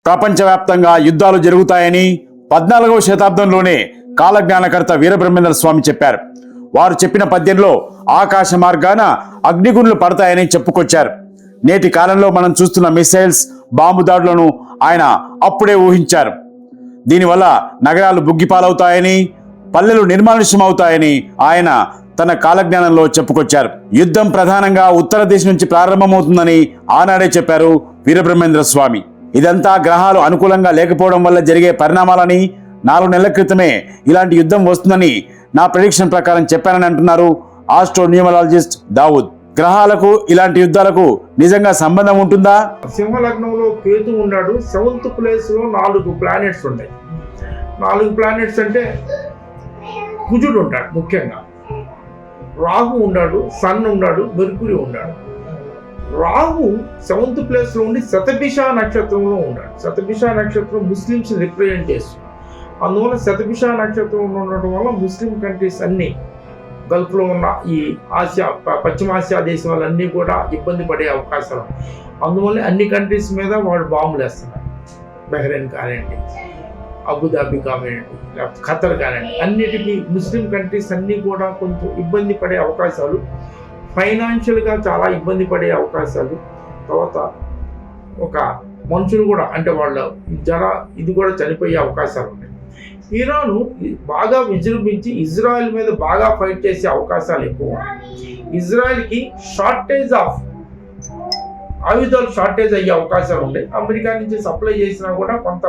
ప్రపంచవ్యాప్తంగా యుద్ధాలు జరుగుతాయని 14వ శతాబ్దంలోనే కాలజ్ఞానకర్త వీరబ్రహ్మేంద్ర స్వామి చెప్పారు. వారు చెప్పిన పద్యంలో ఆకాశ మార్గాన అగ్నిగుండ్లు పడతాయని చెప్పుకొచ్చారు. నేటి కాలంలో మనం చూస్తున్న మిసైల్స్, బాంబు దాడులను ఆయన అప్పుడే ఊహించారు. దీనివల్ల నగరాలు బుగ్గిపాలవుతాయని, పల్లెలు నిర్మానుష్యమవుతాయని ఆయన తన కాలజ్ఞానంలో చెప్పుకొచ్చారు. యుద్ధం ప్రధానంగా ఉత్తర దిశ నుంచి ప్రారంభమవుతుందని ఆనాడే చెప్పారు వీరబ్రహ్మేంద్ర స్వామి. ఇదంతా గ్రహాలు అనుకూలంగా లేకపోవడం వల్ల జరిగే పరిణామాలని, 4 నెలల క్రితమే ఇలాంటి యుద్ధం వస్తుందని నా ప్రెడిక్షన్ ప్రకారం చెప్పానని అంటున్నారు ఆస్ట్రోన్యూమరాలజిస్ట్ దావూద్. గ్రహాలకు ఇలాంటి యుద్ధాలకు నిజంగా సంబంధం ఉంటుందా? సింహలగ్నంలో కేతు ఉన్నాడు. 7th ప్లేస్ లో 4 ప్లానెట్స్ ఉన్నాయి. 4 ప్లానెట్స్ అంటే కుజుడు ఉంటాడు, ముఖ్యంగా రాహు ఉన్నాడు, సన్ ఉన్నాడు, మెర్కురీ ఉన్నాడు. రాహు 7th ప్లేస్ లో ఉండి శతభిష నక్షత్రంలో ఉన్నాడు. శతభిష నక్షత్రం ముస్లిమ్స్ రిప్రజెంట్ చేస్తుంది. అందువల్ల శతభిష నక్షత్రంలో ఉండటం వల్ల ముస్లిం కంట్రీస్ అన్నీ, గల్ఫ్లో ఉన్న ఈ ఆసియా, పశ్చిమాసియా దేశాలన్నీ కూడా ఇబ్బంది పడే అవకాశాలు. అందువల్ల అన్ని కంట్రీస్ మీద వాళ్ళు బాంబులు వేస్తున్నారు. బహ్రెయిన్ కానివ్వండి, అబుదాబి కానివ్వండి, లేకపోతే ఖతర్ కానివ్వండి, అన్నిటికీ ముస్లిం కంట్రీస్ అన్నీ కూడా కొంచెం ఇబ్బంది పడే అవకాశాలు, ఫైనాన్షియల్గా చాలా ఇబ్బంది పడే అవకాశాలు. తర్వాత ఒక మనుషులు కూడా, అంటే వాళ్ళ ఇది కూడా చనిపోయే అవకాశాలు ఉన్నాయి. ఇరాను బాగా విజృంభించి ఇజ్రాయెల్ మీద బాగా ఫైట్ చేసే అవకాశాలు ఎక్కువ. ఇజ్రాయెల్కి ఆయుధాలు షార్టేజ్ అయ్యే అవకాశాలు ఉన్నాయి. అమెరికా నుంచి సప్లై చేసినా కూడా కొంత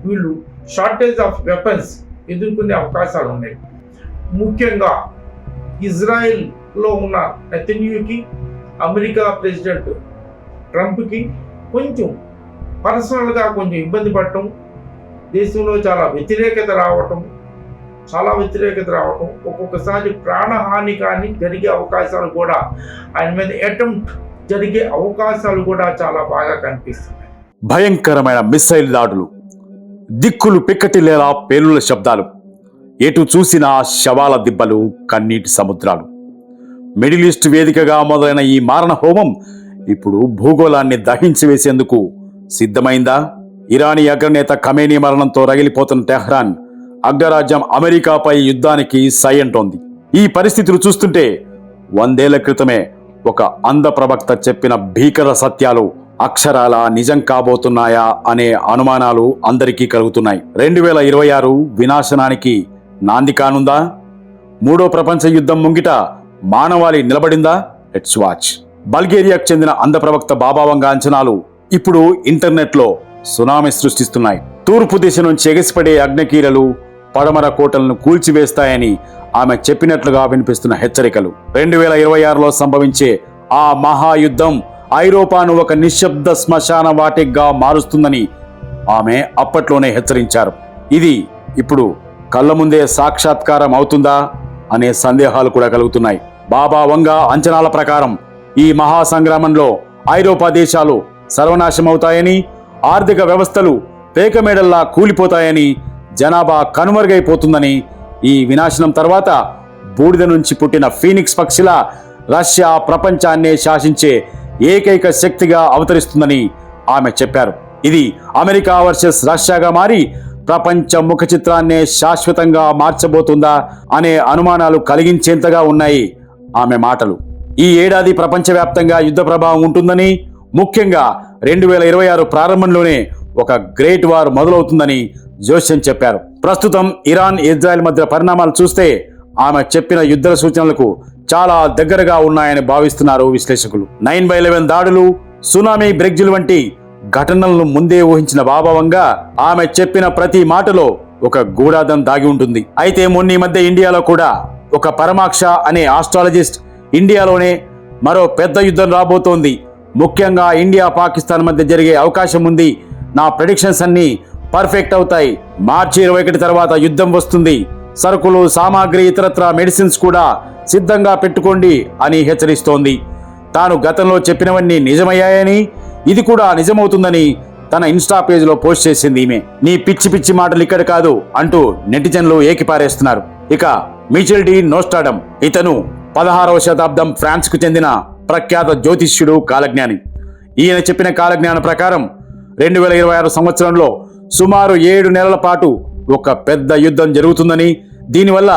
వీళ్ళు షార్టేజ్ ఆఫ్ వెపన్స్ ఎదుర్కొనే అవకాశాలు ఉన్నాయి. ముఖ్యంగా ఇజ్రాయెల్లో ఉన్న నెతన్యాహుకి, అమెరికా ప్రెసిడెంట్ ట్రంప్కి కొంచెం పర్సనల్గా కొంచెం ఇబ్బంది పడటం, దేశంలో చాలా వ్యతిరేకత రావటం, ఒక్కొక్కసారి ప్రాణహాని కానీ జరిగే అవకాశాలు కూడా, ఆయన మీద అటెంప్ట్ జరిగే అవకాశాలు కూడా చాలా బాగా కనిపిస్తున్నాయి. భయంకరమైన మిస్సైల్ దాడులు, దిక్కులు పిక్కటిల్లేలా పేలుల శబ్దాలు, ఎటు చూసినా శవాల దిబ్బలు, కన్నీటి సముద్రాలు. మిడిల్ ఈస్ట్ వేదికగా మొదలైన ఈ మారణ హోమం ఇప్పుడు భూగోళాన్ని దహించి వేసేందుకు సిద్ధమైందా? ఇరానీ అగ్రనేత ఖమేనీ మరణంతో రగిలిపోతున్న టెహ్రాన్ అగ్రరాజ్యం అమెరికాపై యుద్ధానికి సై అంటోంది. ఈ పరిస్థితులు చూస్తుంటే 100 ఏళ్ల క్రితమే ఒక అంధ ప్రవక్త చెప్పిన భీకర సత్యాలు అక్షరాల నిజం కాబోతున్నాయా అనే అనుమానాలు అందరికీ కలుగుతున్నాయి. 2026 వినాశనానికి నాంది కానుందా? 3వ ప్రపంచ యుద్ధం ముంగిట మానవాళి నిలబడిందా? Let's watch. బల్గేరియాకు చెందిన అంధ ప్రవక్త బాబా వంగా అంచనాలు ఇప్పుడు ఇంటర్నెట్లో సునామీ సృష్టిస్తున్నాయి. తూర్పు దిశ నుంచి ఎగసిపడే అగ్నికీలలు పడమర కోటలను కూల్చివేస్తాయని ఆమె చెప్పినట్లుగా వినిపిస్తున్న హెచ్చరికలు. 2026లో సంభవించే ఆ మహాయుద్ధం ఐరోపాను ఒక నిశ్శబ్ద శ్మశాన వాటికగా మారుస్తుందని ఆమె అప్పట్లోనే హెచ్చరించారు. ఇది ఇప్పుడు కళ్ళ ముందే సాక్షాత్కారం అవుతుందా అనే సందేహాలు కూడా కలుగుతున్నాయి. బాబా వంగా అంచనాల ప్రకారం ఈ మహాసంగ్రామంలో ఐరోపా దేశాలు సర్వనాశమవుతాయని, ఆర్థిక వ్యవస్థలు పేకమేడల్లా కూలిపోతాయని, జనాభా కనుమరుగైపోతుందని, ఈ వినాశనం తర్వాత బూడిద నుంచి పుట్టిన ఫీనిక్స్ పక్షిలా రష్యా ప్రపంచాన్నే శాసించే ఏకైక శక్తిగా అవతరిస్తుందని ఆమె చెప్పారు. ఇది అమెరికా వర్సెస్ రష్యాగా మారి ప్రపంచ ముఖ చిత్రాన్నే శాశ్వతంగా మార్చబోతుందా అనే అనుమానాలు కలిగించేంతగా ఉన్నాయి ఆమె మాటలు. ఈ ఏడాది ప్రపంచవ్యాప్తంగా యుద్ధ ప్రభావం ఉంటుందని, ముఖ్యంగా 2026 ప్రారంభంలోనే ఒక గ్రేట్ వార్ మొదలవుతుందని జోస్యం చెప్పారు. ప్రస్తుతం ఇరాన్, ఇజ్రాయెల్ మధ్య పరిణామాలు చూస్తే ఆమె చెప్పిన యుద్ధ సూచనలకు చాలా దగ్గరగా ఉన్నాయని భావిస్తున్నారు విశ్లేషకులు. 9/11 దాడులు, సునామీ, బ్రెగ్జిల్ వంటి ఘటనలను ముందే ఊహించిన బాబా వంగా ఆమె చెప్పిన ప్రతి మాటలో ఒక గూఢార్థం దాగి ఉంటుంది. అయితే మొన్న ఈ మధ్య ఇండియాలో కూడా ఒక పరమాక్ష అనే ఆస్ట్రాలజిస్ట్ ఇండియాలోనే మరో పెద్ద యుద్ధం రాబోతోంది, ముఖ్యంగా ఇండియా పాకిస్తాన్ మధ్య జరిగే అవకాశం ఉంది, నా ప్రెడిక్షన్స్ అన్నీ పర్ఫెక్ట్ అవుతాయి, మార్చి 21 తర్వాత యుద్ధం వస్తుంది, సరుకులు, సామాగ్రి, ఇతరత్ర మెడిసిన్స్ కూడా సిద్ధంగా పెట్టుకోండి అని హెచ్చరిస్తోంది. తాను గతంలో చెప్పినవన్నీ నిజమయ్యాయని, ఇది కూడా నిజమవుతుందని తన ఇన్స్టా పేజ్లో పోస్ట్ చేసింది ఈమె. నీ పిచ్చి పిచ్చి మాటలు ఇక్కడ కాదు అంటూ నెటిజన్లు ఏకిపారేస్తున్నారు. ఇక మిచెల్ డి నోస్ట్రాడమ్, ఇతను 16వ శతాబ్దం ఫ్రాన్స్కు చెందిన ప్రఖ్యాత జ్యోతిష్యుడు, కాలజ్ఞాని. ఈయన చెప్పిన కాలజ్ఞాన ప్రకారం 2026 సంవత్సరంలో సుమారు 7 నెలల పాటు ఒక పెద్ద యుద్ధం జరుగుతుందని, దీనివల్ల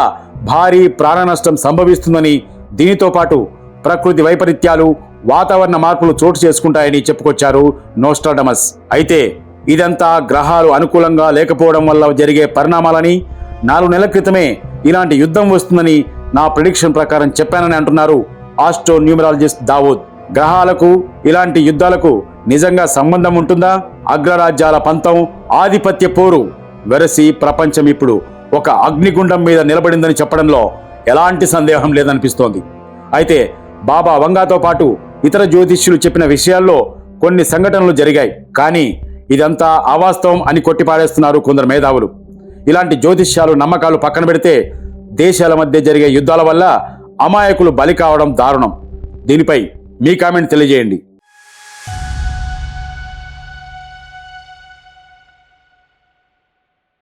భారీ ప్రాణ నష్టం సంభవిస్తుందని, దీనితో పాటు ప్రకృతి వైపరీత్యాలు, వాతావరణ మార్పులు చోటు చేసుకుంటాయని చెప్పుకొచ్చారు నోస్ట్రాడమస్. అయితే ఇదంతా గ్రహాలు అనుకూలంగా లేకపోవడం వల్ల జరిగే పరిణామాలని, 4 నెలల క్రితమే ఇలాంటి యుద్ధం వస్తుందని నా ప్రిడిక్షన్ ప్రకారం చెప్పానని అంటున్నారు ఆస్ట్రో న్యూమరాలజిస్ట్ దావూద్. గ్రహాలకు ఇలాంటి యుద్ధాలకు నిజంగా సంబంధం ఉంటుందా? అగ్రరాజ్యాల పంతం, ఆధిపత్య పోరు వెరసి ప్రపంచం ఇప్పుడు ఒక అగ్నిగుండం మీద నిలబడిందని చెప్పడంలో ఎలాంటి సందేహం లేదనిపిస్తోంది. అయితే బాబా వంగాతో పాటు ఇతర జ్యోతిష్యులు చెప్పిన విషయాల్లో కొన్ని సంఘటనలు జరిగాయి, కానీ ఇదంతా అవాస్తవం అని కొట్టిపాడేస్తున్నారు కొందరు మేధావులు. ఇలాంటి జ్యోతిష్యాలు, నమ్మకాలు పక్కన పెడితే దేశాల మధ్య జరిగే యుద్ధాల వల్ల అమాయకులు బలి కావడం దారుణం. దీనిపై మీ కామెంట్ తెలియజేయండి.